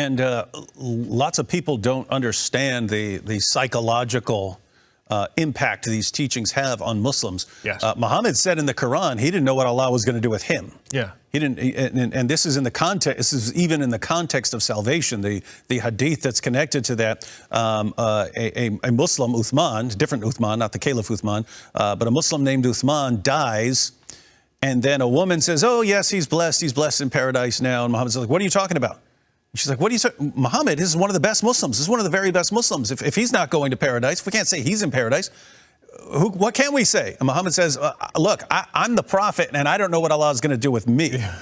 And lots of people don't understand the psychological impact these teachings have on Muslims. Yes. Muhammad said in the Quran he didn't know what Allah was going to do with him. Yeah. He didn't, and this is in the context. This is even in the context of salvation. The hadith that's connected to that. A Muslim, Uthman, different Uthman, not the Caliph Uthman, but a Muslim named Uthman dies, and then a woman says, "Oh yes, he's blessed in paradise now." And Muhammad's like, "What are you talking about?" And she's like, "What are you talking? Muhammad is one of the best Muslims. This is one of the very best Muslims. If he's not going to paradise, if we can't say he's in paradise, what can we say?" And Muhammad says, "Look, I'm the prophet, and I don't know what Allah is going to do with me." Yeah.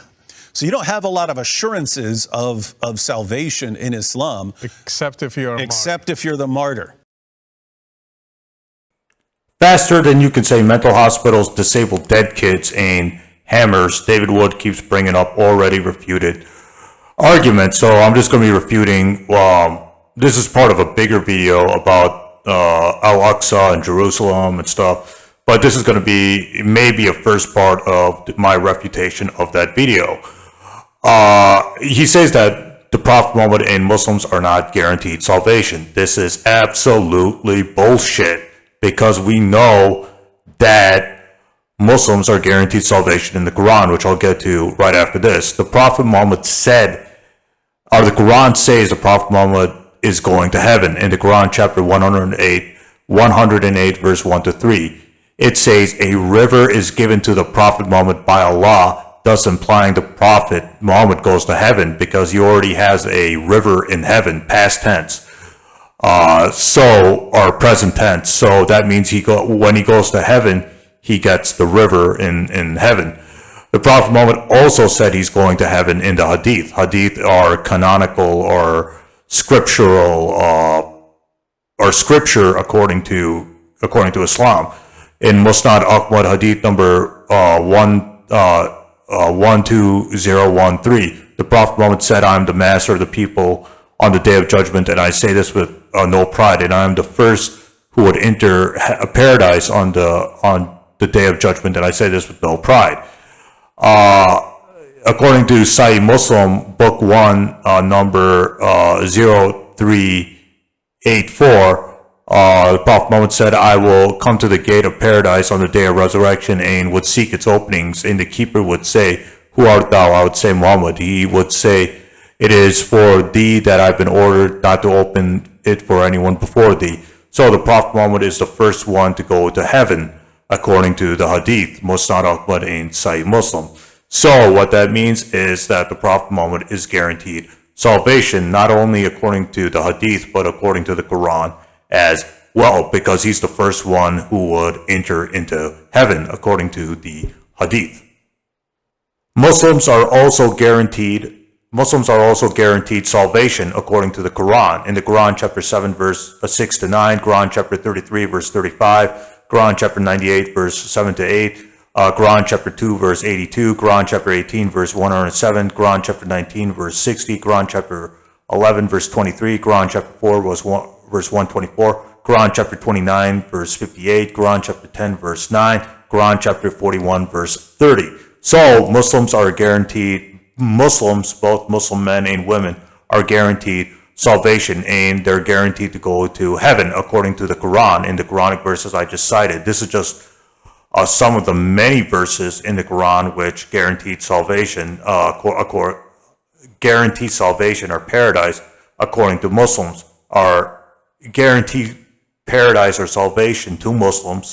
So you don't have a lot of assurances of salvation in Islam, except if you're the martyr. Faster than you can say mental hospitals disable dead kids and hammers, David Wood keeps bringing up already refuted arguments. So I'm just going to be refuting. This is part of a bigger video about Al-Aqsa and Jerusalem and stuff. But this is going to be maybe a first part of my refutation of that video. He says that the Prophet Muhammad and Muslims are not guaranteed salvation. This is absolutely bullshit, because we know that Muslims are guaranteed salvation in the Quran, which I'll get to right after this. The Prophet Muhammad said, or the Quran says the Prophet Muhammad is going to heaven. In the Quran, chapter 108, verse 1 to 3, it says, "A river is given to the Prophet Muhammad by Allah," thus implying the Prophet Muhammad goes to heaven because he already has a river in heaven, past tense. Or present tense. So that means when he goes to heaven, he gets the river in heaven. The Prophet Muhammad also said he's going to heaven in the Hadith. Hadith are canonical or scriptural, or scripture according to Islam. In Musnad Ahmad Hadith number 12013, the Prophet Muhammad said, "I am the master of the people on the day of judgment, and I say this with no pride, and I am the first who would enter paradise on the day of judgment, and I say this with no pride." According to Sahih Muslim, Book 1, number 0384, the Prophet Muhammad said, "I will come to the gate of paradise on the day of resurrection and would seek its openings, and the keeper would say, 'Who art thou?' I would say, 'Muhammad.' He would say, 'It is for thee that I've been ordered not to open it for anyone before thee.'" So the Prophet Muhammad is the first one to go to heaven, according to the Hadith, Musnad Ahmad and Sahih Muslim. So what that means is that the Prophet Muhammad is guaranteed salvation, not only according to the Hadith, but according to the Quran as well, because he's the first one who would enter into heaven, according to the Hadith. Muslims are also guaranteed salvation according to the Quran. In the Quran, chapter 7, verse 6 to 9, Quran, chapter 33, verse 35, Quran, chapter 98, verse 7 to 8, Quran, chapter 2, verse 82, Quran, chapter 18, verse 107, Quran, chapter 19, verse 60, Quran, chapter 11, verse 23, Quran, chapter 4, verse 124, Quran, chapter 29, verse 58, Quran, chapter 10, verse 9, Quran, chapter 41, verse 30. So Muslims are guaranteed, both Muslim men and women, are guaranteed salvation, and they're guaranteed to go to heaven according to the Quran in the Quranic verses I just cited. This is just some of the many verses in the Quran which guaranteed salvation, or paradise according to Muslims, are guaranteed paradise or salvation to Muslims.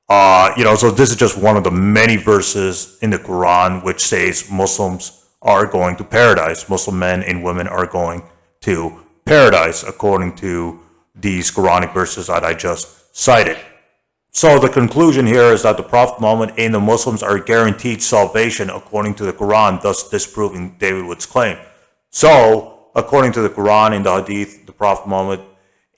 So this is just one of the many verses in the Quran which says Muslims are going to paradise. Muslim men and women are going to paradise according to these Quranic verses that I just cited. So the conclusion here is that the Prophet Muhammad and the Muslims are guaranteed salvation according to the Quran, thus disproving David Wood's claim. So, according to the Quran and the Hadith, the Prophet Muhammad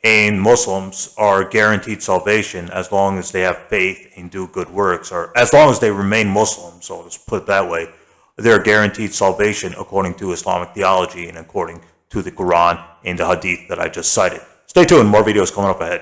and Muslims are guaranteed salvation as long as they have faith and do good works, or as long as they remain Muslim. So let's put it that way. They're guaranteed salvation according to Islamic theology and according to the Quran and the Hadith that I just cited. Stay tuned, more videos coming up ahead.